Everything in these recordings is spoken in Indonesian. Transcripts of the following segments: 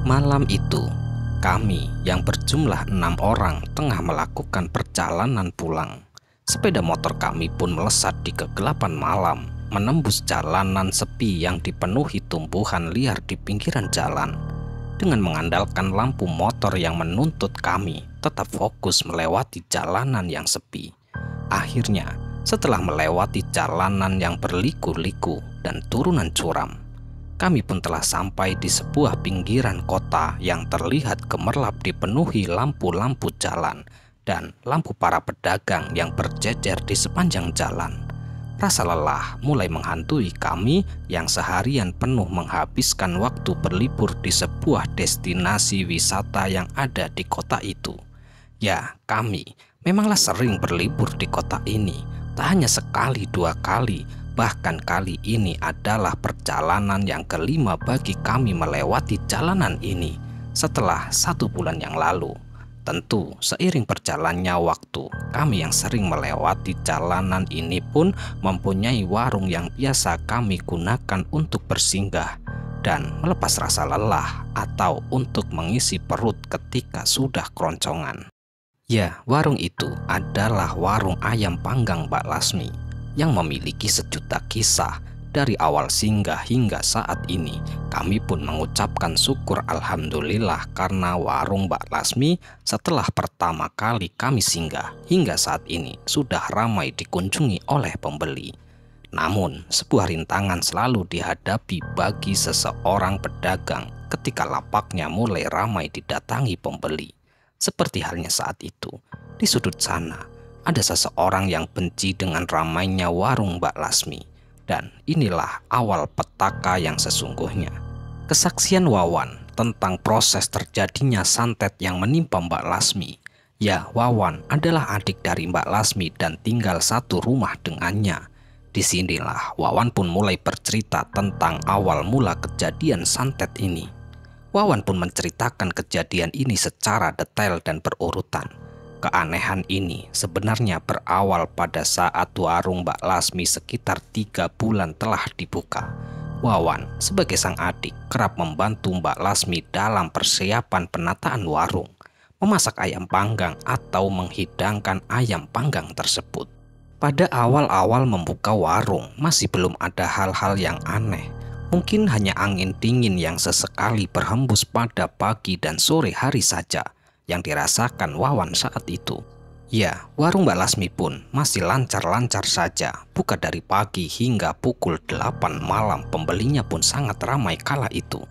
Malam itu, kami yang berjumlah 6 orang tengah melakukan perjalanan pulang. Sepeda motor kami pun melesat di kegelapan malam, menembus jalanan sepi yang dipenuhi tumbuhan liar di pinggiran jalan. Dengan mengandalkan lampu motor yang menuntut kami tetap fokus melewati jalanan yang sepi. Akhirnya, setelah melewati jalanan yang berliku-liku dan turunan curam, kami pun telah sampai di sebuah pinggiran kota yang terlihat gemerlap dipenuhi lampu-lampu jalan dan lampu para pedagang yang berjejer di sepanjang jalan. Rasa lelah mulai menghantui kami yang seharian penuh menghabiskan waktu berlibur di sebuah destinasi wisata yang ada di kota itu. Ya, kami memanglah sering berlibur di kota ini, tak hanya sekali dua kali. Bahkan kali ini adalah perjalanan yang kelima bagi kami melewati jalanan ini setelah 1 bulan yang lalu. Tentu seiring berjalannya waktu, kami yang sering melewati jalanan ini pun mempunyai warung yang biasa kami gunakan untuk bersinggah dan melepas rasa lelah atau untuk mengisi perut ketika sudah keroncongan. Ya, warung itu adalah warung ayam panggang Mbak Lasmi yang memiliki sejuta kisah. Dari awal singgah hingga saat ini, kami pun mengucapkan syukur alhamdulillah karena warung Mbak Lasmi setelah pertama kali kami singgah hingga saat ini sudah ramai dikunjungi oleh pembeli. Namun, sebuah rintangan selalu dihadapi bagi seseorang pedagang ketika lapaknya mulai ramai didatangi pembeli. Seperti halnya saat itu, di sudut sana ada seseorang yang benci dengan ramainya warung Mbak Lasmi. Dan inilah awal petaka yang sesungguhnya. Kesaksian Wawan tentang proses terjadinya santet yang menimpa Mbak Lasmi. Ya, Wawan adalah adik dari Mbak Lasmi dan tinggal satu rumah dengannya. Disinilah Wawan pun mulai bercerita tentang awal mula kejadian santet ini. Wawan pun menceritakan kejadian ini secara detail dan berurutan. Keanehan ini sebenarnya berawal pada saat warung Mbak Lasmi sekitar 3 bulan telah dibuka. Wawan sebagai sang adik kerap membantu Mbak Lasmi dalam persiapan penataan warung, memasak ayam panggang atau menghidangkan ayam panggang tersebut. Pada awal-awal membuka warung masih belum ada hal-hal yang aneh. Mungkin hanya angin dingin yang sesekali berhembus pada pagi dan sore hari saja yang dirasakan Wawan saat itu. Ya, warung Mbak Lasmi pun masih lancar-lancar saja, buka dari pagi hingga pukul 8 malam. Pembelinya pun sangat ramai kala itu.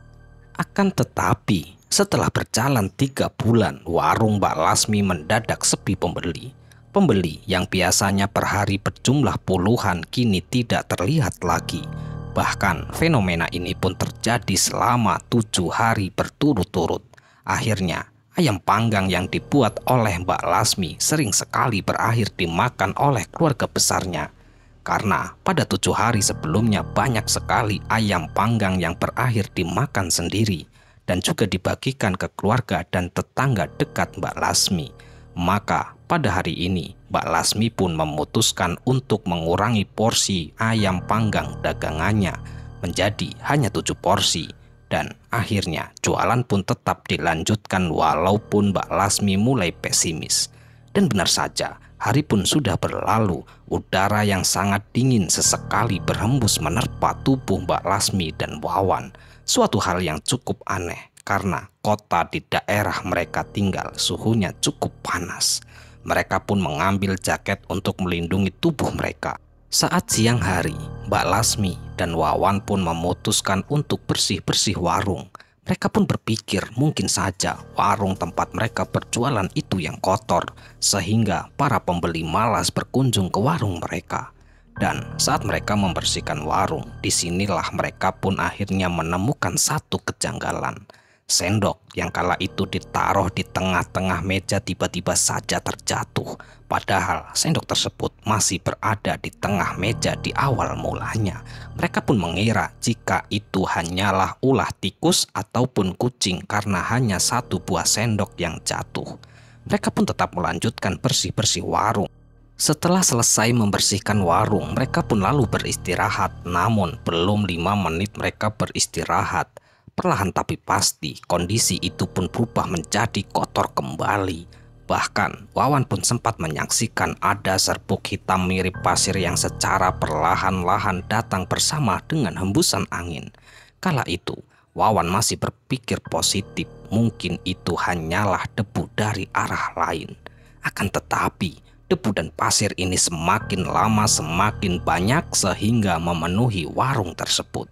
Akan tetapi, setelah berjalan 3 bulan, warung Mbak Lasmi mendadak sepi pembeli. Pembeli yang biasanya per hari berjumlah puluhan kini tidak terlihat lagi. Bahkan fenomena ini pun terjadi selama 7 hari berturut-turut. Akhirnya, ayam panggang yang dibuat oleh Mbak Lasmi sering sekali berakhir dimakan oleh keluarga besarnya. Karena pada 7 hari sebelumnya banyak sekali ayam panggang yang berakhir dimakan sendiri dan juga dibagikan ke keluarga dan tetangga dekat Mbak Lasmi. Maka pada hari ini Mbak Lasmi pun memutuskan untuk mengurangi porsi ayam panggang dagangannya menjadi hanya 7 porsi. Dan akhirnya jualan pun tetap dilanjutkan walaupun Mbak Lasmi mulai pesimis. Dan benar saja, hari pun sudah berlalu. Udara yang sangat dingin sesekali berhembus menerpa tubuh Mbak Lasmi dan Wawan. Suatu hal yang cukup aneh karena kota di daerah mereka tinggal suhunya cukup panas. Mereka pun mengambil jaket untuk melindungi tubuh mereka. Saat siang hari, Mbak Lasmi dan Wawan pun memutuskan untuk bersih-bersih warung. Mereka pun berpikir mungkin saja warung tempat mereka berjualan itu yang kotor, sehingga para pembeli malas berkunjung ke warung mereka. Dan saat mereka membersihkan warung, disinilah mereka pun akhirnya menemukan satu kejanggalan. Sendok yang kala itu ditaruh di tengah-tengah meja tiba-tiba saja terjatuh. Padahal sendok tersebut masih berada di tengah meja di awal mulanya. Mereka pun mengira jika itu hanyalah ulah tikus ataupun kucing karena hanya 1 buah sendok yang jatuh. Mereka pun tetap melanjutkan bersih-bersih warung. Setelah selesai membersihkan warung, mereka pun lalu beristirahat. Namun belum 5 menit mereka beristirahat, Perlahan tapi pasti, kondisi itu pun berubah menjadi kotor kembali. Bahkan, Wawan pun sempat menyaksikan ada serbuk hitam mirip pasir yang secara perlahan-lahan datang bersama dengan hembusan angin. Kala itu, Wawan masih berpikir positif, mungkin itu hanyalah debu dari arah lain. Akan tetapi, debu dan pasir ini semakin lama semakin banyak sehingga memenuhi warung tersebut.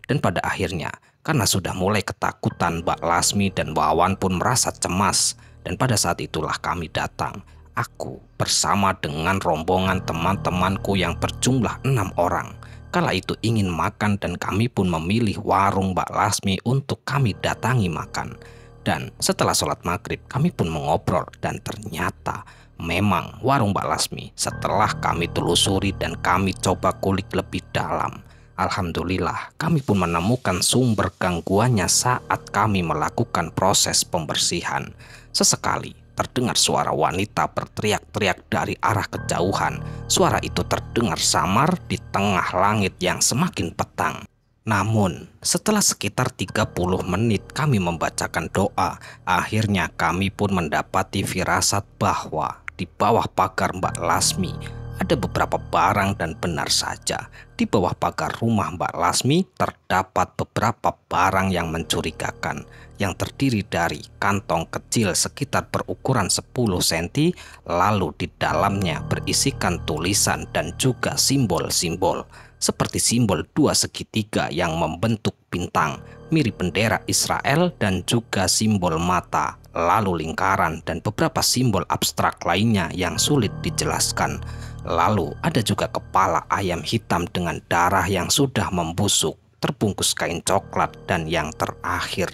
Dan pada akhirnya, karena sudah mulai ketakutan, Mbak Lasmi dan Wawan pun merasa cemas. Dan pada saat itulah kami datang. Aku bersama dengan rombongan teman-temanku yang berjumlah 6 orang. Kala itu ingin makan dan kami pun memilih warung Mbak Lasmi untuk kami datangi makan. Dan setelah sholat maghrib kami pun mengobrol dan ternyata memang warung Mbak Lasmi setelah kami telusuri dan kami coba kulik lebih dalam. Alhamdulillah kami pun menemukan sumber gangguannya saat kami melakukan proses pembersihan. Sesekali terdengar suara wanita berteriak-teriak dari arah kejauhan. Suara itu terdengar samar di tengah langit yang semakin petang. Namun setelah sekitar 30 menit kami membacakan doa, akhirnya kami pun mendapati firasat bahwa di bawah pagar Mbak Lasmi ada beberapa barang dan benar saja di bawah pagar rumah Mbak Lasmi terdapat beberapa barang yang mencurigakan yang terdiri dari kantong kecil sekitar berukuran 10 cm, lalu di dalamnya berisikan tulisan dan juga simbol-simbol seperti simbol 2 segitiga yang membentuk bintang mirip bendera Israel dan juga simbol mata, lalu lingkaran dan beberapa simbol abstrak lainnya yang sulit dijelaskan. Lalu ada juga kepala ayam hitam dengan darah yang sudah membusuk, terbungkus kain coklat, dan yang terakhir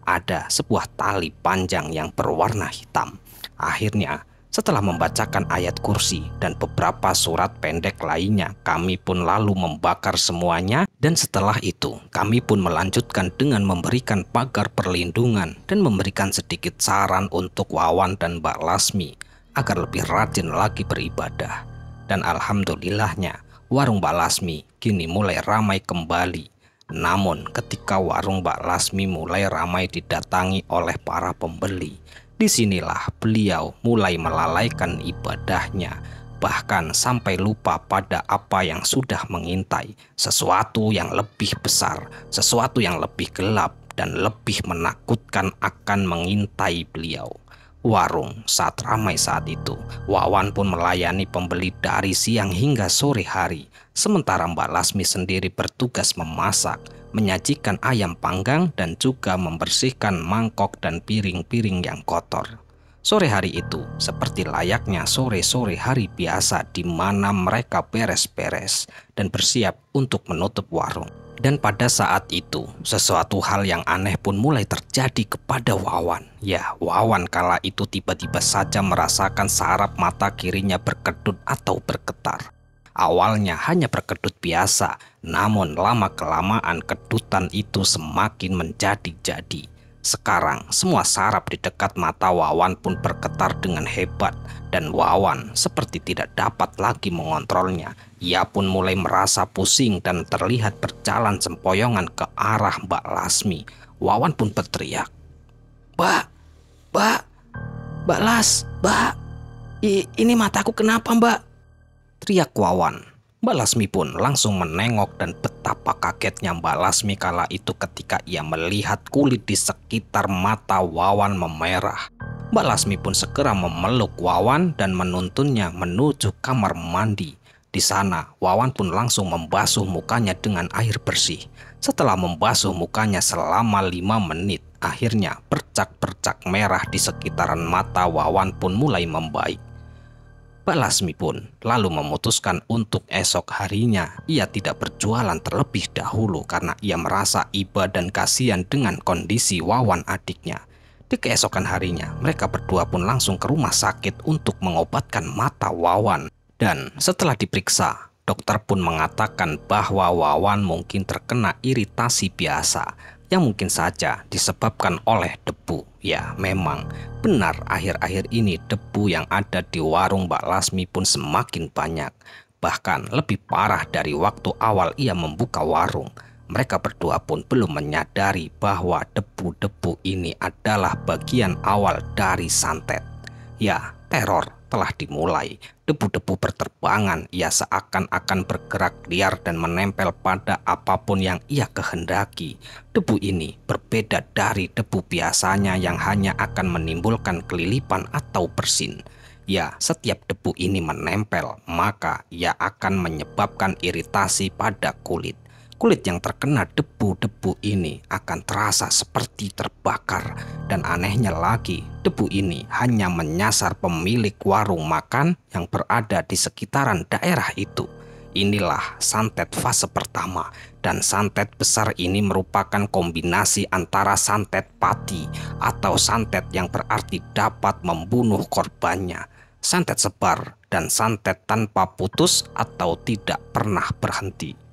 ada sebuah tali panjang yang berwarna hitam. Akhirnya setelah membacakan ayat kursi dan beberapa surat pendek lainnya, kami pun lalu membakar semuanya. Dan setelah itu kami pun melanjutkan dengan memberikan pagar perlindungan dan memberikan sedikit saran untuk Wawan dan Mbak Lasmi agar lebih rajin lagi beribadah. Dan alhamdulillahnya warung Mbak Lasmi kini mulai ramai kembali. Namun ketika warung Mbak Lasmi mulai ramai didatangi oleh para pembeli, disinilah beliau mulai melalaikan ibadahnya, bahkan sampai lupa pada apa yang sudah mengintai, sesuatu yang lebih besar, sesuatu yang lebih gelap dan lebih menakutkan akan mengintai beliau. Warung saat ramai saat itu, Wawan pun melayani pembeli dari siang hingga sore hari, sementara Mbak Lasmi sendiri bertugas memasak, menyajikan ayam panggang dan juga membersihkan mangkok dan piring-piring yang kotor. Sore hari itu seperti layaknya sore-sore hari biasa di mana mereka beres-beres dan bersiap untuk menutup warung. Dan pada saat itu sesuatu hal yang aneh pun mulai terjadi kepada Wawan. Ya, Wawan kala itu tiba-tiba saja merasakan saraf mata kirinya berkedut atau bergetar. Awalnya hanya berkedut biasa, namun lama-kelamaan kedutan itu semakin menjadi-jadi. Sekarang semua saraf di dekat mata Wawan pun bergetar dengan hebat dan Wawan seperti tidak dapat lagi mengontrolnya. Ia pun mulai merasa pusing dan terlihat berjalan sempoyongan ke arah Mbak Lasmi. Wawan pun berteriak, Mbak Las, Mbak, ini mataku kenapa Mbak?" teriak Wawan. Mbak Lasmi pun langsung menengok dan betapa kagetnya Mbak Lasmi kala itu ketika ia melihat kulit di sekitar mata Wawan memerah. Mbak Lasmi pun segera memeluk Wawan dan menuntunnya menuju kamar mandi. Di sana, Wawan pun langsung membasuh mukanya dengan air bersih. Setelah membasuh mukanya selama 5 menit, akhirnya bercak-bercak merah di sekitaran mata Wawan pun mulai membaik. Mbak Lasmi pun lalu memutuskan untuk esok harinya ia tidak berjualan terlebih dahulu karena ia merasa iba dan kasihan dengan kondisi Wawan adiknya. Di keesokan harinya, mereka berdua pun langsung ke rumah sakit untuk mengobatkan mata Wawan. Dan setelah diperiksa, dokter pun mengatakan bahwa Wawan mungkin terkena iritasi biasa yang mungkin saja disebabkan oleh debu. Ya, memang benar akhir-akhir ini debu yang ada di warung Mbak Lasmi pun semakin banyak. Bahkan lebih parah dari waktu awal ia membuka warung. Mereka berdua pun belum menyadari bahwa debu-debu ini adalah bagian awal dari santet. Ya, teror telah dimulai. Debu-debu berterbangan, ia seakan-akan bergerak liar dan menempel pada apapun yang ia kehendaki. Debu ini berbeda dari debu biasanya yang hanya akan menimbulkan kelilipan atau bersin. Ya, setiap debu ini menempel, maka ia akan menyebabkan iritasi pada kulit. Kulit yang terkena debu-debu ini akan terasa seperti terbakar. Dan anehnya lagi, debu ini hanya menyasar pemilik warung makan yang berada di sekitaran daerah itu. Inilah santet fase pertama, dan santet besar ini merupakan kombinasi antara santet pati atau santet yang berarti dapat membunuh korbannya, santet sebar, dan santet tanpa putus atau tidak pernah berhenti.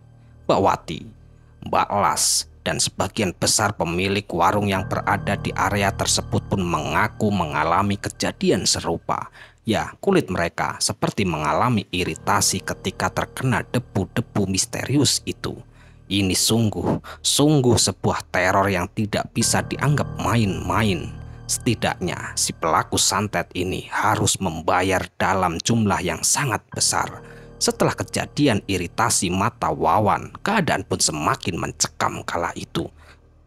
Mbak Wati, Mbak Las, dan sebagian besar pemilik warung yang berada di area tersebut pun mengaku mengalami kejadian serupa. Ya, kulit mereka seperti mengalami iritasi ketika terkena debu-debu misterius itu. Ini sungguh sebuah teror yang tidak bisa dianggap main-main. Setidaknya si pelaku santet ini harus membayar dalam jumlah yang sangat besar. Setelah kejadian iritasi mata Wawan, keadaan pun semakin mencekam kala itu.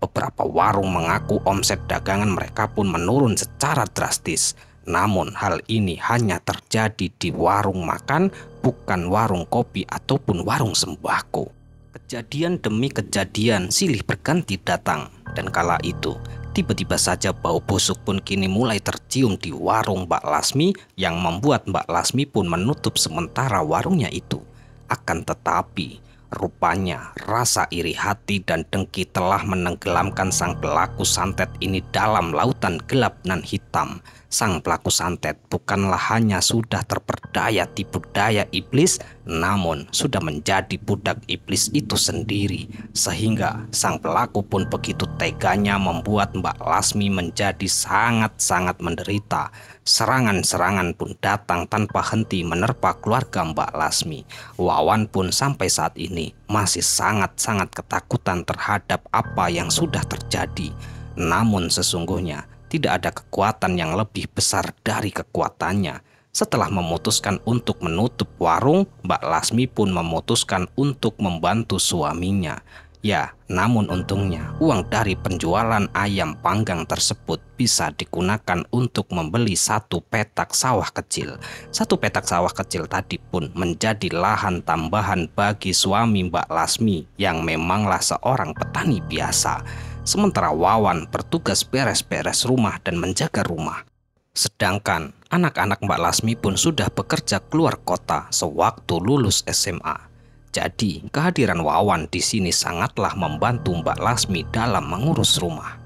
Beberapa warung mengaku omset dagangan mereka pun menurun secara drastis. Namun hal ini hanya terjadi di warung makan, bukan warung kopi ataupun warung sembako. Kejadian demi kejadian silih berganti datang, dan kala itu tiba-tiba saja bau busuk pun kini mulai tercium di warung Mbak Lasmi, yang membuat Mbak Lasmi pun menutup sementara warungnya itu. Akan tetapi rupanya rasa iri hati dan dengki telah menenggelamkan sang pelaku santet ini dalam lautan gelap nan hitam. Sang pelaku santet bukanlah hanya sudah terperdaya tipu daya iblis, namun sudah menjadi budak iblis itu sendiri. Sehingga sang pelaku pun begitu teganya membuat Mbak Lasmi menjadi sangat-sangat menderita. Serangan-serangan pun datang tanpa henti menerpa keluarga Mbak Lasmi. Wawan pun sampai saat ini masih sangat-sangat ketakutan terhadap apa yang sudah terjadi. Namun sesungguhnya tidak ada kekuatan yang lebih besar dari kekuatannya. Setelah memutuskan untuk menutup warung, Mbak Lasmi pun memutuskan untuk membantu suaminya. Ya, namun untungnya uang dari penjualan ayam panggang tersebut bisa digunakan untuk membeli satu petak sawah kecil. Satu petak sawah kecil tadi pun menjadi lahan tambahan bagi suami Mbak Lasmi yang memanglah seorang petani biasa. Sementara Wawan bertugas beres-beres rumah dan menjaga rumah. Sedangkan anak-anak Mbak Lasmi pun sudah bekerja keluar kota sewaktu lulus SMA. Jadi kehadiran Wawan di sini sangatlah membantu Mbak Lasmi dalam mengurus rumah.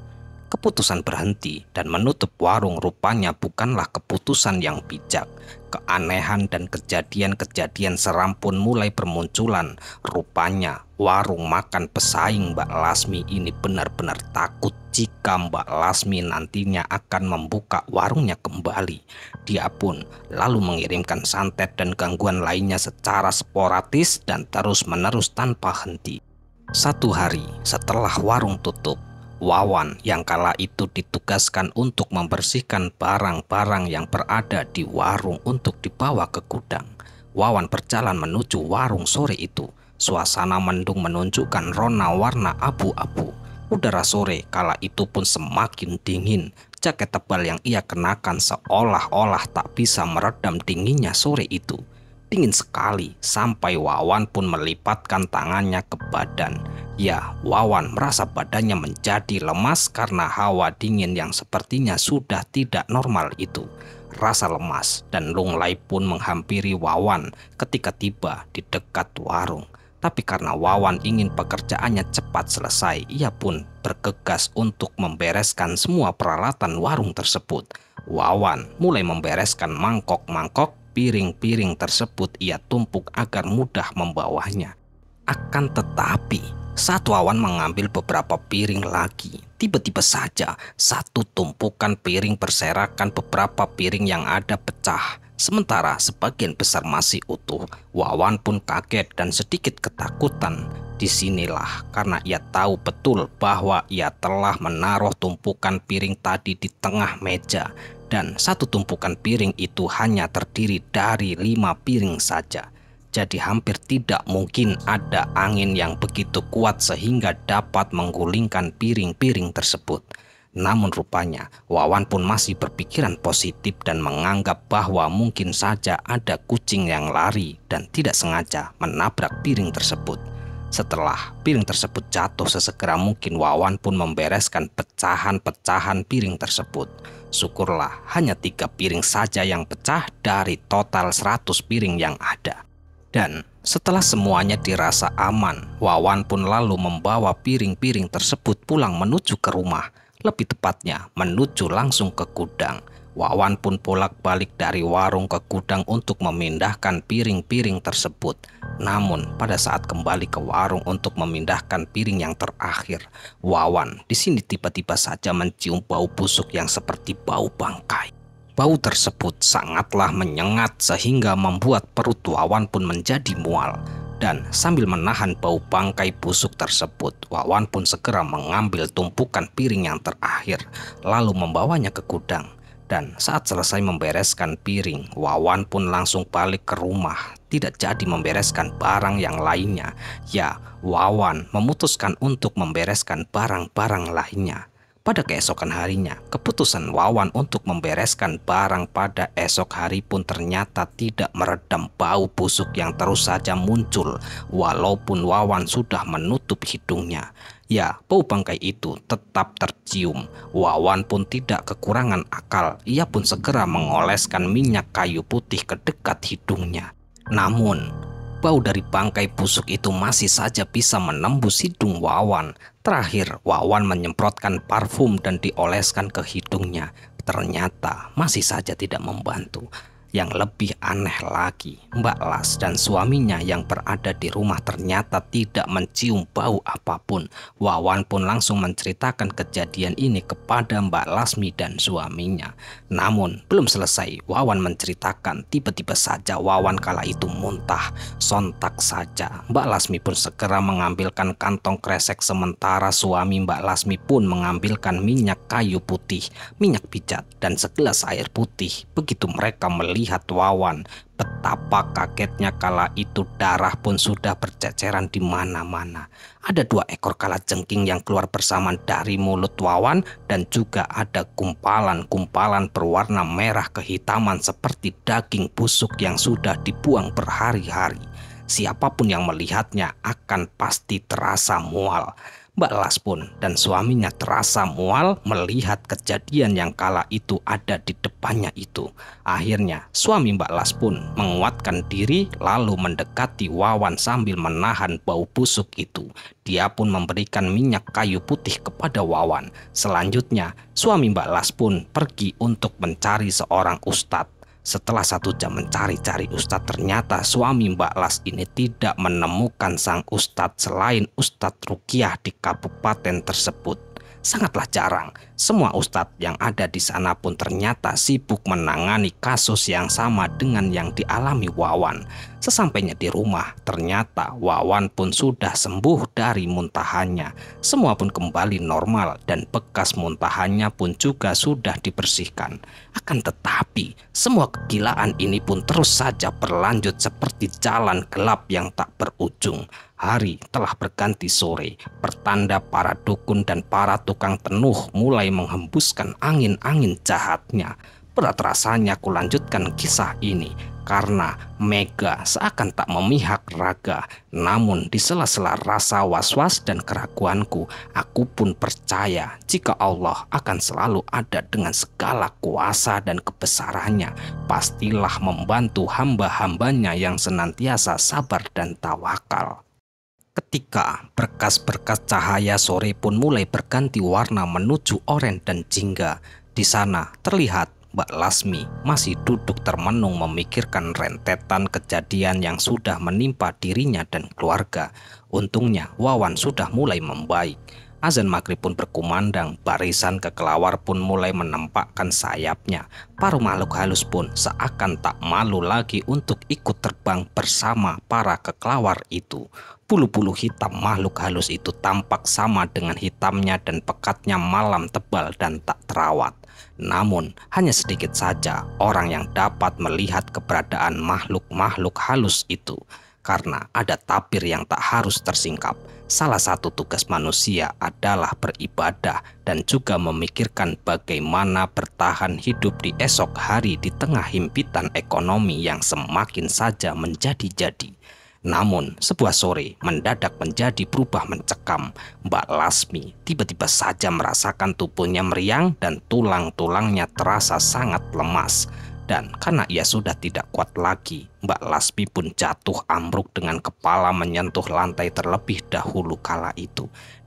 Keputusan berhenti dan menutup warung rupanya bukanlah keputusan yang bijak. Keanehan dan kejadian-kejadian seram pun mulai bermunculan. Rupanya warung makan pesaing Mbak Lasmi ini benar-benar takut jika Mbak Lasmi nantinya akan membuka warungnya kembali. Dia pun lalu mengirimkan santet dan gangguan lainnya secara sporadis dan terus-menerus tanpa henti. Satu hari setelah warung tutup, Wawan yang kala itu ditugaskan untuk membersihkan barang-barang yang berada di warung untuk dibawa ke gudang. Wawan berjalan menuju warung sore itu. Suasana mendung menunjukkan rona warna abu-abu. Udara sore kala itu pun semakin dingin. Jaket tebal yang ia kenakan seolah-olah tak bisa meredam dinginnya sore itu. Dingin sekali sampai Wawan pun melipatkan tangannya ke badan. Ya, Wawan merasa badannya menjadi lemas karena hawa dingin yang sepertinya sudah tidak normal itu. Rasa lemas dan lunglai pun menghampiri Wawan ketika tiba di dekat warung. Tapi karena Wawan ingin pekerjaannya cepat selesai, ia pun bergegas untuk membereskan semua peralatan warung tersebut. Wawan mulai membereskan mangkok-mangkok, piring-piring tersebut ia tumpuk agar mudah membawanya. Akan tetapi saat Wawan mengambil beberapa piring lagi, tiba-tiba saja satu tumpukan piring berserakan beberapa piring yang ada pecah. Sementara sebagian besar masih utuh, Wawan pun kaget dan sedikit ketakutan. Disinilah karena ia tahu betul bahwa ia telah menaruh tumpukan piring tadi di tengah meja, dan satu tumpukan piring itu hanya terdiri dari 5 piring saja. Jadi hampir tidak mungkin ada angin yang begitu kuat sehingga dapat menggulingkan piring-piring tersebut. Namun rupanya Wawan pun masih berpikiran positif dan menganggap bahwa mungkin saja ada kucing yang lari dan tidak sengaja menabrak piring tersebut. Setelah piring tersebut jatuh sesegera mungkin, Wawan pun membereskan pecahan-pecahan piring tersebut. Syukurlah hanya 3 piring saja yang pecah dari total 100 piring yang ada. Dan setelah semuanya dirasa aman, Wawan pun lalu membawa piring-piring tersebut pulang menuju ke rumah. Lebih tepatnya menuju langsung ke gudang. Wawan pun bolak-balik dari warung ke gudang untuk memindahkan piring-piring tersebut. Namun pada saat kembali ke warung untuk memindahkan piring yang terakhir, Wawan di sini tiba-tiba saja mencium bau busuk yang seperti bau bangkai. Bau tersebut sangatlah menyengat sehingga membuat perut Wawan pun menjadi mual. Dan sambil menahan bau bangkai busuk tersebut, Wawan pun segera mengambil tumpukan piring yang terakhir, lalu membawanya ke gudang. Dan saat selesai membereskan piring, Wawan pun langsung balik ke rumah, tidak jadi membereskan barang yang lainnya. Ya, Wawan memutuskan untuk membereskan barang-barang lainnya. Pada keesokan harinya, keputusan Wawan untuk membereskan barang pada esok hari pun ternyata tidak meredam bau busuk yang terus saja muncul, walaupun Wawan sudah menutup hidungnya. Ya, bau bangkai itu tetap tercium. Wawan pun tidak kekurangan akal. Ia pun segera mengoleskan minyak kayu putih ke dekat hidungnya. Namun, bau dari bangkai busuk itu masih saja bisa menembus hidung Wawan. Terakhir, Wawan menyemprotkan parfum dan dioleskan ke hidungnya. Ternyata masih saja tidak membantu. Yang lebih aneh lagi, Mbak Las dan suaminya yang berada di rumah ternyata tidak mencium bau apapun. Wawan pun langsung menceritakan kejadian ini kepada Mbak Lasmi dan suaminya. Namun belum selesai Wawan menceritakan, tiba-tiba saja Wawan kala itu muntah. Sontak saja Mbak Lasmi pun segera mengambilkan kantong kresek, sementara suami Mbak Lasmi pun mengambilkan minyak kayu putih, minyak pijat, dan segelas air putih. Begitu mereka melihat Wawan, betapa kagetnya kala itu darah pun sudah berceceran di mana-mana. Ada 2 ekor kalajengking yang keluar bersamaan dari mulut Wawan, dan juga ada gumpalan-gumpalan berwarna merah kehitaman seperti daging busuk yang sudah dibuang berhari-hari. Siapapun yang melihatnya akan pasti terasa mual. Mbak Las pun dan suaminya terasa mual melihat kejadian yang kala itu ada di depannya itu. Akhirnya suami Mbak Las pun menguatkan diri lalu mendekati Wawan sambil menahan bau busuk itu. Dia pun memberikan minyak kayu putih kepada Wawan. Selanjutnya suami Mbak Las pun pergi untuk mencari seorang ustadz. Setelah 1 jam mencari-cari ustadz, ternyata suami Mbak Las ini tidak menemukan sang ustadz selain Ustadz Rukiah di kabupaten tersebut. Sangatlah jarang. Semua ustadz yang ada di sana pun ternyata sibuk menangani kasus yang sama dengan yang dialami Wawan. Sesampainya di rumah, ternyata Wawan pun sudah sembuh dari muntahannya. Semua pun kembali normal dan bekas muntahannya pun juga sudah dibersihkan. Akan tetapi, semua kegilaan ini pun terus saja berlanjut seperti jalan gelap yang tak berujung. Hari telah berganti sore, pertanda para dukun dan para tukang tenuh mulai menghembuskan angin-angin jahatnya. Berat rasanya kulanjutkan kisah ini karena Mega seakan tak memihak raga. Namun di sela-sela rasa was-was dan keraguanku, aku pun percaya jika Allah akan selalu ada dengan segala kuasa dan kebesarannya. Pastilah membantu hamba-hambanya yang senantiasa sabar dan tawakal. Ketika berkas-berkas cahaya sore pun mulai berganti warna menuju oranye dan jingga, di sana terlihat Mbak Lasmi masih duduk termenung memikirkan rentetan kejadian yang sudah menimpa dirinya dan keluarga. Untungnya Wawan sudah mulai membaik. Azan maghrib pun berkumandang, barisan kekelawar pun mulai menempakkan sayapnya. Paruh makhluk halus pun seakan tak malu lagi untuk ikut terbang bersama para kekelawar itu. Bulu-bulu hitam makhluk halus itu tampak sama dengan hitamnya dan pekatnya malam tebal dan tak terawat. Namun, hanya sedikit saja orang yang dapat melihat keberadaan makhluk-makhluk halus itu. Karena ada tabir yang tak harus tersingkap. Salah satu tugas manusia adalah beribadah dan juga memikirkan bagaimana bertahan hidup di esok hari di tengah himpitan ekonomi yang semakin saja menjadi-jadi. Namun, sebuah sore mendadak menjadi berubah mencekam. Mbak Lasmi tiba-tiba saja merasakan tubuhnya meriang dan tulang-tulangnya terasa sangat lemas. Dan karena ia sudah tidak kuat lagi, Mbak Lasmi pun jatuh ambruk dengan kepala menyentuh lantai terlebih dahulu kala itu.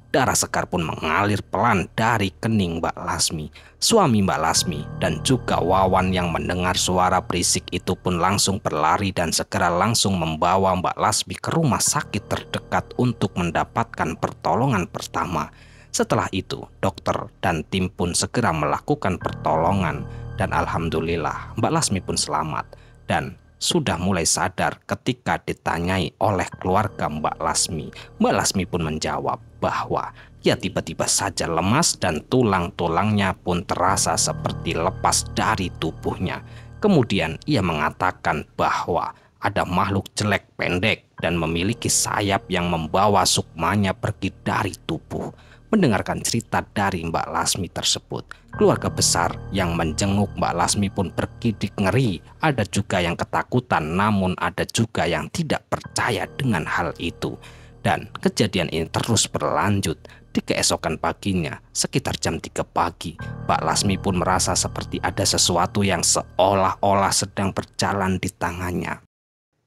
Darah segar pun mengalir pelan dari kening Mbak Lasmi. Suami Mbak Lasmi dan juga Wawan yang mendengar suara berisik itu pun langsung berlari dan segera langsung membawa Mbak Lasmi ke rumah sakit terdekat untuk mendapatkan pertolongan pertama. Setelah itu, dokter dan tim pun segera melakukan pertolongan. Dan alhamdulillah Mbak Lasmi pun selamat dan sudah mulai sadar ketika ditanyai oleh keluarga Mbak Lasmi. Mbak Lasmi pun menjawab bahwa ia tiba-tiba saja lemas dan tulang-tulangnya pun terasa seperti lepas dari tubuhnya. Kemudian ia mengatakan bahwa ada makhluk jelek pendek dan memiliki sayap yang membawa sukmanya pergi dari tubuh. Mendengarkan cerita dari Mbak Lasmi tersebut, keluarga besar yang menjenguk Mbak Lasmi pun bergidik ngeri. Ada juga yang ketakutan, namun ada juga yang tidak percaya dengan hal itu. Dan kejadian ini terus berlanjut. Di keesokan paginya, sekitar jam 3 pagi, Mbak Lasmi pun merasa seperti ada sesuatu yang seolah-olah sedang berjalan di tangannya.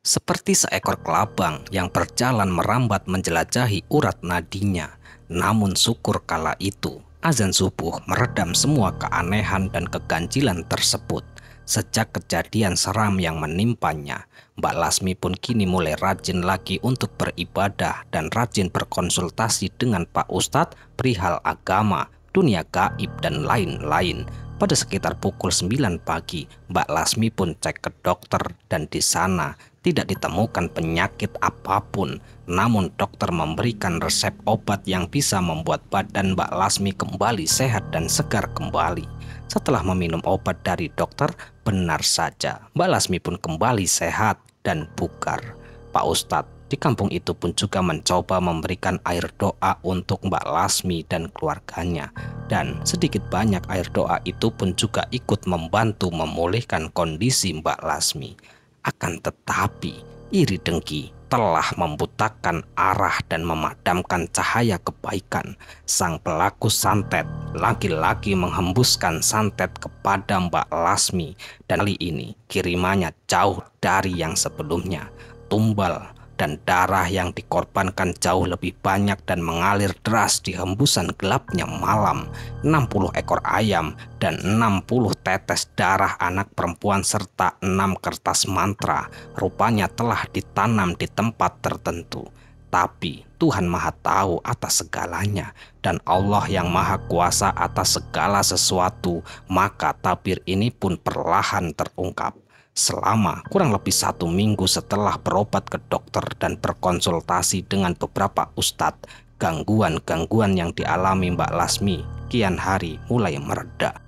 Seperti seekor kelabang yang berjalan merambat menjelajahi urat nadinya. Namun syukur kala itu, azan subuh meredam semua keanehan dan keganjilan tersebut. Sejak kejadian seram yang menimpanya, Mbak Lasmi pun kini mulai rajin lagi untuk beribadah dan rajin berkonsultasi dengan Pak Ustadz perihal agama, dunia gaib, dan lain-lain. Pada sekitar pukul 9 pagi, Mbak Lasmi pun cek ke dokter dan di sana tidak ditemukan penyakit apapun. Namun dokter memberikan resep obat yang bisa membuat badan Mbak Lasmi kembali sehat dan segar kembali. Setelah meminum obat dari dokter, benar saja Mbak Lasmi pun kembali sehat dan bugar. Pak Ustadz di kampung itu pun juga mencoba memberikan air doa untuk Mbak Lasmi dan keluarganya. Dan sedikit banyak air doa itu pun juga ikut membantu memulihkan kondisi Mbak Lasmi. Akan tetapi, iri dengki telah membutakan arah dan memadamkan cahaya kebaikan. Sang pelaku santet lagi-lagi menghembuskan santet kepada Mbak Lasmi. Dan kali ini kirimannya jauh dari yang sebelumnya. Tumbal dan darah yang dikorbankan jauh lebih banyak dan mengalir deras di hembusan gelapnya malam. 60 ekor ayam dan 60 tetes darah anak perempuan serta 6 kertas mantra rupanya telah ditanam di tempat tertentu. Tapi Tuhan Maha Tahu atas segalanya dan Allah yang Maha Kuasa atas segala sesuatu, maka tabir ini pun perlahan terungkap. Selama kurang lebih 1 minggu setelah berobat ke dokter dan berkonsultasi dengan beberapa ustadz, gangguan-gangguan yang dialami Mbak Lasmi kian hari mulai mereda.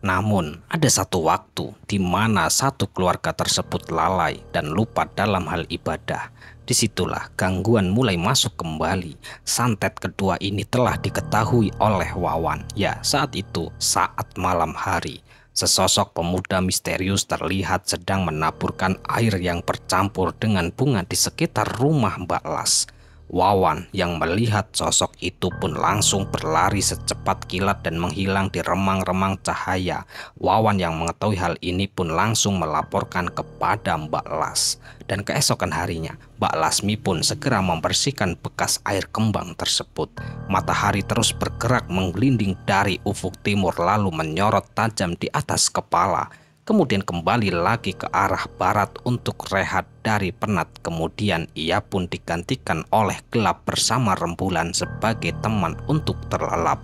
Namun ada satu waktu di mana satu keluarga tersebut lalai dan lupa dalam hal ibadah. Disitulah gangguan mulai masuk kembali. Santet kedua ini telah diketahui oleh Wawan. Ya, saat itu saat malam hari. Sesosok pemuda misterius terlihat sedang menaburkan air yang bercampur dengan bunga di sekitar rumah Mbak Las. Wawan yang melihat sosok itu pun langsung berlari secepat kilat dan menghilang di remang-remang cahaya. Wawan yang mengetahui hal ini pun langsung melaporkan kepada Mbak Las. Dan keesokan harinya, Mbak Lasmi pun segera membersihkan bekas air kembang tersebut. Matahari terus bergerak menggelinding dari ufuk timur lalu menyorot tajam di atas kepala. kemudian kembali lagi ke arah barat untuk rehat dari penat. Kemudian ia pun digantikan oleh gelap bersama rembulan sebagai teman untuk terlelap.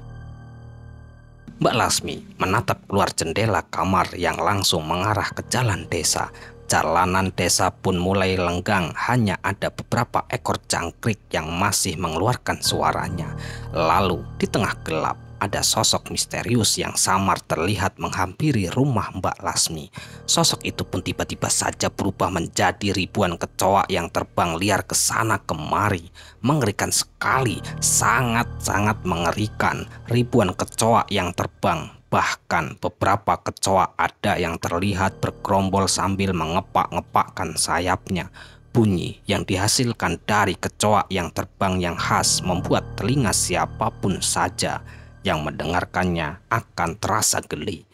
Mbak Lasmi menatap keluar jendela kamar yang langsung mengarah ke jalan desa. Jalanan desa pun mulai lenggang, hanya ada beberapa ekor jangkrik yang masih mengeluarkan suaranya. Lalu di tengah gelap ada sosok misterius yang samar terlihat menghampiri rumah Mbak Lasmi. Sosok itu pun tiba-tiba saja berubah menjadi ribuan kecoa yang terbang liar ke sana kemari. Mengerikan sekali, sangat-sangat mengerikan. Ribuan kecoa yang terbang. Bahkan beberapa kecoa ada yang terlihat bergerombol sambil mengepak-ngepakkan sayapnya. Bunyi yang dihasilkan dari kecoa yang terbang yang khas membuat telinga siapapun saja yang mendengarkannya akan terasa geli.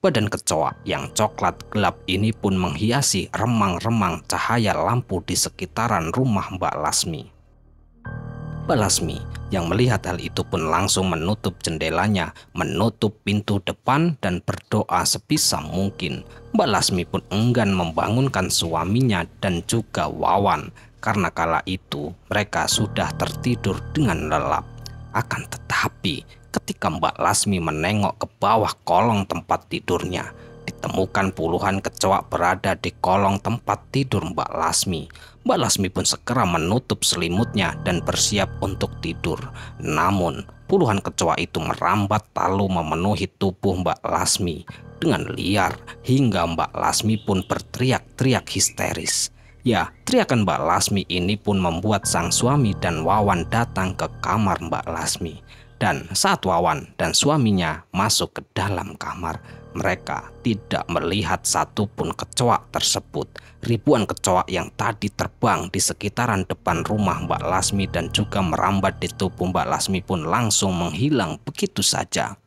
Badan kecoa yang coklat gelap ini pun menghiasi remang-remang cahaya lampu di sekitaran rumah Mbak Lasmi. Mbak Lasmi yang melihat hal itu pun langsung menutup jendelanya, menutup pintu depan dan berdoa sebisa mungkin. Mbak Lasmi pun enggan membangunkan suaminya dan juga Wawan karena kala itu mereka sudah tertidur dengan lelap. Akan tetapi ketika Mbak Lasmi menengok ke bawah kolong tempat tidurnya, ditemukan puluhan kecoa berada di kolong tempat tidur Mbak Lasmi. Mbak Lasmi pun segera menutup selimutnya dan bersiap untuk tidur. Namun puluhan kecoa itu merambat lalu memenuhi tubuh Mbak Lasmi dengan liar hingga Mbak Lasmi pun berteriak-teriak histeris. Ya, teriakan Mbak Lasmi ini pun membuat sang suami dan Wawan datang ke kamar Mbak Lasmi. Dan saat Wawan dan suaminya masuk ke dalam kamar, mereka tidak melihat satupun kecoa tersebut. Ribuan kecoa yang tadi terbang di sekitaran depan rumah Mbak Lasmi dan juga merambat di tubuh Mbak Lasmi pun langsung menghilang begitu saja.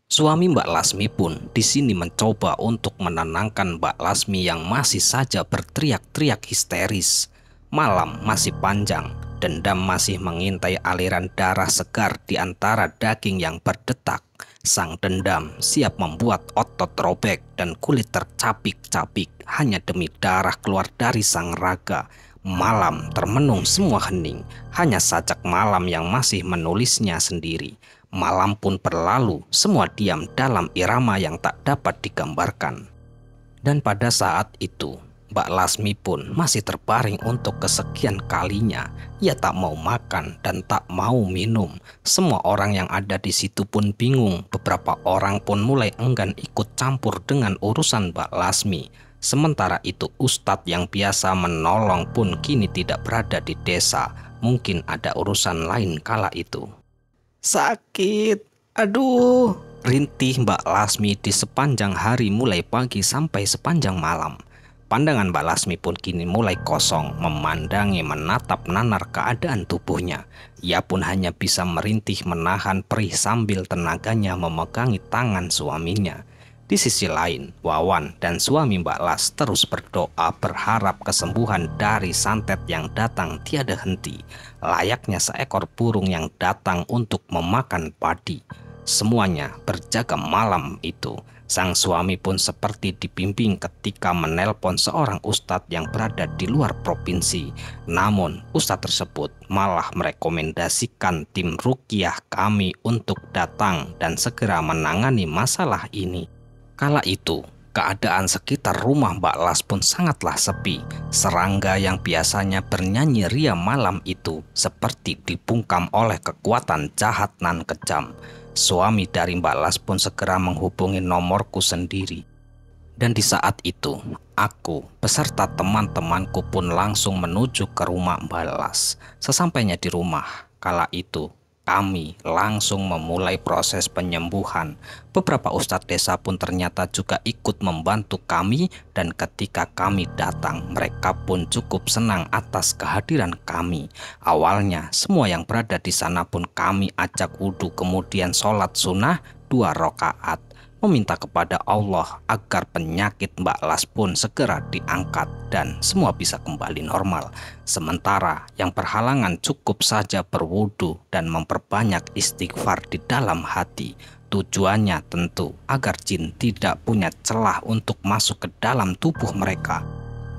Suami Mbak Lasmi pun di sini mencoba untuk menenangkan Mbak Lasmi yang masih saja berteriak-teriak histeris. Malam masih panjang, dendam masih mengintai aliran darah segar di antara daging yang berdetak. Sang dendam siap membuat otot robek dan kulit tercapik-capik hanya demi darah keluar dari sang raga. Malam termenung semua hening, hanya sajak malam yang masih menulisnya sendiri. Malam pun berlalu, semua diam dalam irama yang tak dapat digambarkan. Dan pada saat itu, Mbak Lasmi pun masih terbaring untuk kesekian kalinya. Ia tak mau makan dan tak mau minum. Semua orang yang ada di situ pun bingung. Beberapa orang pun mulai enggan ikut campur dengan urusan Mbak Lasmi. Sementara itu Ustadz yang biasa menolong pun kini tidak berada di desa. Mungkin ada urusan lain kala itu. Sakit, aduh, rintih Mbak Lasmi di sepanjang hari mulai pagi sampai sepanjang malam. Pandangan Mbak Lasmi pun kini mulai kosong, memandangi menatap nanar keadaan tubuhnya. Ia pun hanya bisa merintih menahan perih sambil tenaganya memegangi tangan suaminya. Di sisi lain, Wawan dan suami Mbak Las terus berdoa berharap kesembuhan dari santet yang datang tiada henti, layaknya seekor burung yang datang untuk memakan padi. Semuanya berjaga malam itu. Sang suami pun seperti dibimbing ketika menelpon seorang ustadz yang berada di luar provinsi. Namun ustadz tersebut malah merekomendasikan tim ruqyah kami untuk datang dan segera menangani masalah ini. Kala itu, keadaan sekitar rumah Mbak Las pun sangatlah sepi. Serangga yang biasanya bernyanyi ria malam itu seperti dibungkam oleh kekuatan jahat nan kejam. Suami dari Mbak Las pun segera menghubungi nomorku sendiri. Dan di saat itu, aku beserta teman-temanku pun langsung menuju ke rumah Mbak Las. Sesampainya di rumah, kala itu kami langsung memulai proses penyembuhan. Beberapa ustadz desa pun ternyata juga ikut membantu kami, dan ketika kami datang, mereka pun cukup senang atas kehadiran kami. Awalnya semua yang berada di sana pun kami ajak wudhu, kemudian sholat sunnah 2 rakaat. Meminta kepada Allah agar penyakit Mbak Las pun segera diangkat dan semua bisa kembali normal. Sementara yang berhalangan cukup saja berwudu dan memperbanyak istighfar di dalam hati. Tujuannya tentu agar jin tidak punya celah untuk masuk ke dalam tubuh mereka.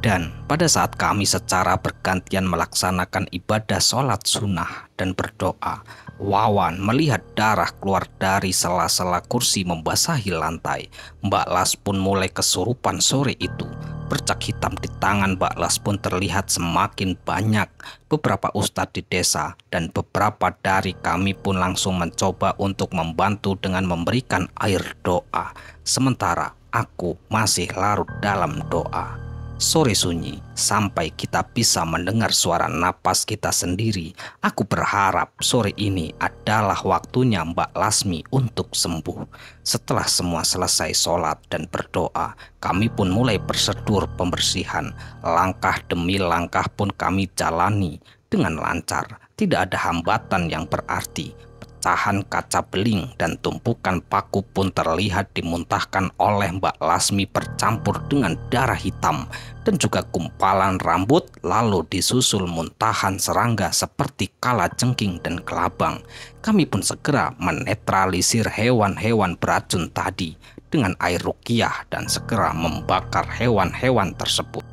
Dan pada saat kami secara bergantian melaksanakan ibadah sholat sunnah dan berdoa, Wawan melihat darah keluar dari sela-sela kursi membasahi lantai. Mbak Las pun mulai kesurupan sore itu. Bercak hitam di tangan Mbak Las pun terlihat semakin banyak. Beberapa ustadz di desa dan beberapa dari kami pun langsung mencoba untuk membantu dengan memberikan air doa. Sementara aku masih larut dalam doa. Sore sunyi sampai kita bisa mendengar suara napas kita sendiri. Aku berharap sore ini adalah waktunya Mbak Lasmi untuk sembuh. Setelah semua selesai sholat dan berdoa, kami pun mulai prosedur pembersihan. Langkah demi langkah pun kami jalani dengan lancar. Tidak ada hambatan yang berarti. Pecahan kaca beling dan tumpukan paku pun terlihat dimuntahkan oleh Mbak Lasmi bercampur dengan darah hitam dan juga gumpalan rambut, lalu disusul muntahan serangga seperti kalajengking dan kelabang. Kami pun segera menetralisir hewan-hewan beracun tadi dengan air ruqyah dan segera membakar hewan-hewan tersebut.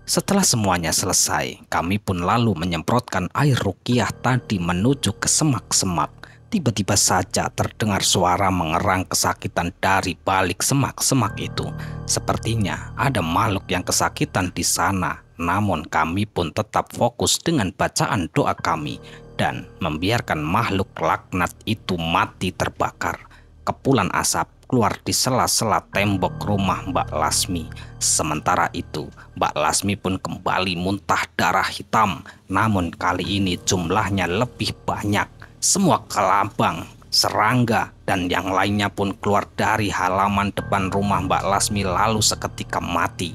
Setelah semuanya selesai, kami pun lalu menyemprotkan air ruqyah tadi menuju ke semak-semak. Tiba-tiba saja terdengar suara mengerang kesakitan dari balik semak-semak itu. Sepertinya ada makhluk yang kesakitan di sana. Namun kami pun tetap fokus dengan bacaan doa kami dan membiarkan makhluk laknat itu mati terbakar. Kepulan asap keluar di sela-sela tembok rumah Mbak Lasmi. Sementara itu, Mbak Lasmi pun kembali muntah darah hitam. Namun kali ini jumlahnya lebih banyak. Semua kelabang, serangga, dan yang lainnya pun keluar dari halaman depan rumah Mbak Lasmi lalu seketika mati.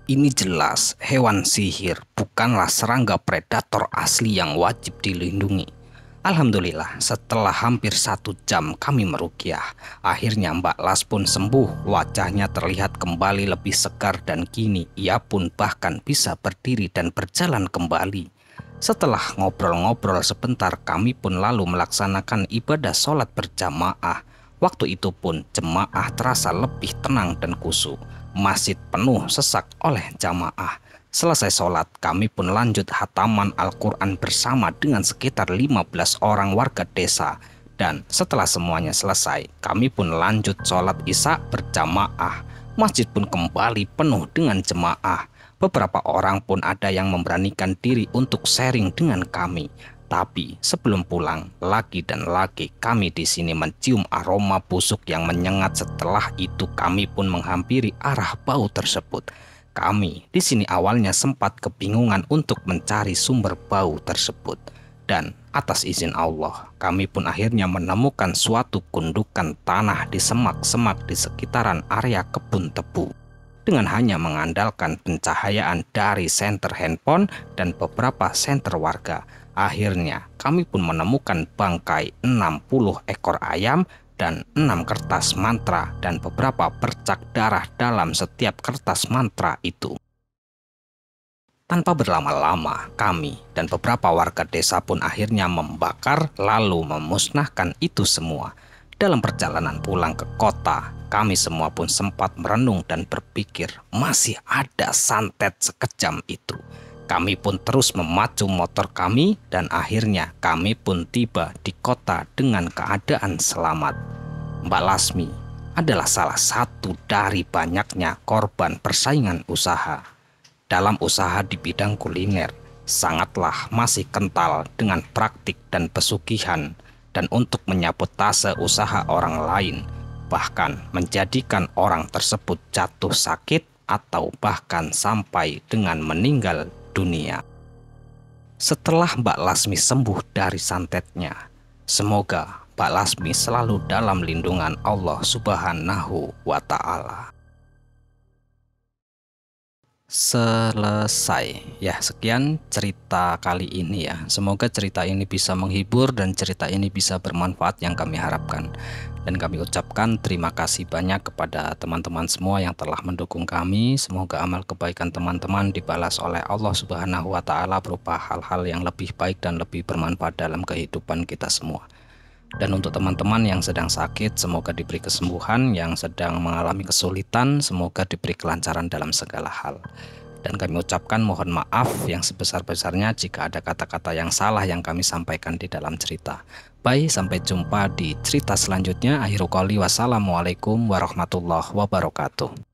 Ini jelas hewan sihir, bukanlah serangga predator asli yang wajib dilindungi. Alhamdulillah, setelah hampir 1 jam kami meruqyah, akhirnya Mbak Las pun sembuh. Wajahnya terlihat kembali lebih segar dan kini ia pun bahkan bisa berdiri dan berjalan kembali. Setelah ngobrol-ngobrol sebentar, kami pun lalu melaksanakan ibadah sholat berjamaah. Waktu itu pun jemaah terasa lebih tenang dan khusyuk. Masjid penuh sesak oleh jamaah. Selesai sholat, kami pun lanjut hataman Al-Quran bersama dengan sekitar 15 orang warga desa. Dan setelah semuanya selesai, kami pun lanjut sholat isya berjamaah. Masjid pun kembali penuh dengan jemaah. Beberapa orang pun ada yang memberanikan diri untuk sharing dengan kami. Tapi sebelum pulang, lagi dan lagi kami di sini mencium aroma busuk yang menyengat. Setelah itu kami pun menghampiri arah bau tersebut. Kami di sini awalnya sempat kebingungan untuk mencari sumber bau tersebut. Dan atas izin Allah, kami pun akhirnya menemukan suatu gundukan tanah di semak-semak di sekitaran area kebun tebu. Dengan hanya mengandalkan pencahayaan dari senter handphone dan beberapa senter warga, akhirnya kami pun menemukan bangkai 60 ekor ayam dan 6 kertas mantra dan beberapa bercak darah dalam setiap kertas mantra itu. Tanpa berlama-lama, kami dan beberapa warga desa pun akhirnya membakar lalu memusnahkan itu semua. Dalam perjalanan pulang ke kota, kami semua pun sempat merenung dan berpikir masih ada santet sekejam itu. Kami pun terus memacu motor kami dan akhirnya kami pun tiba di kota dengan keadaan selamat. Mbak Lasmi adalah salah satu dari banyaknya korban persaingan usaha. Dalam usaha di bidang kuliner, sangatlah masih kental dengan praktik dan pesugihan. Dan untuk menyabotase usaha orang lain, bahkan menjadikan orang tersebut jatuh sakit atau bahkan sampai dengan meninggal dunia. Setelah Mbak Lasmi sembuh dari santetnya, semoga Mbak Lasmi selalu dalam lindungan Allah Subhanahu wa Ta'ala. Selesai ya, sekian cerita kali ini ya. Semoga cerita ini bisa menghibur dan cerita ini bisa bermanfaat yang kami harapkan. Dan kami ucapkan terima kasih banyak kepada teman-teman semua yang telah mendukung kami. Semoga amal kebaikan teman-teman dibalas oleh Allah Subhanahu wa Ta'ala berupa hal-hal yang lebih baik dan lebih bermanfaat dalam kehidupan kita semua. Dan untuk teman-teman yang sedang sakit, semoga diberi kesembuhan. Yang sedang mengalami kesulitan, semoga diberi kelancaran dalam segala hal. Dan kami ucapkan mohon maaf yang sebesar-besarnya jika ada kata-kata yang salah yang kami sampaikan di dalam cerita. Baik, sampai jumpa di cerita selanjutnya. Akhirul qouli, wassalamualaikum warahmatullahi wabarakatuh.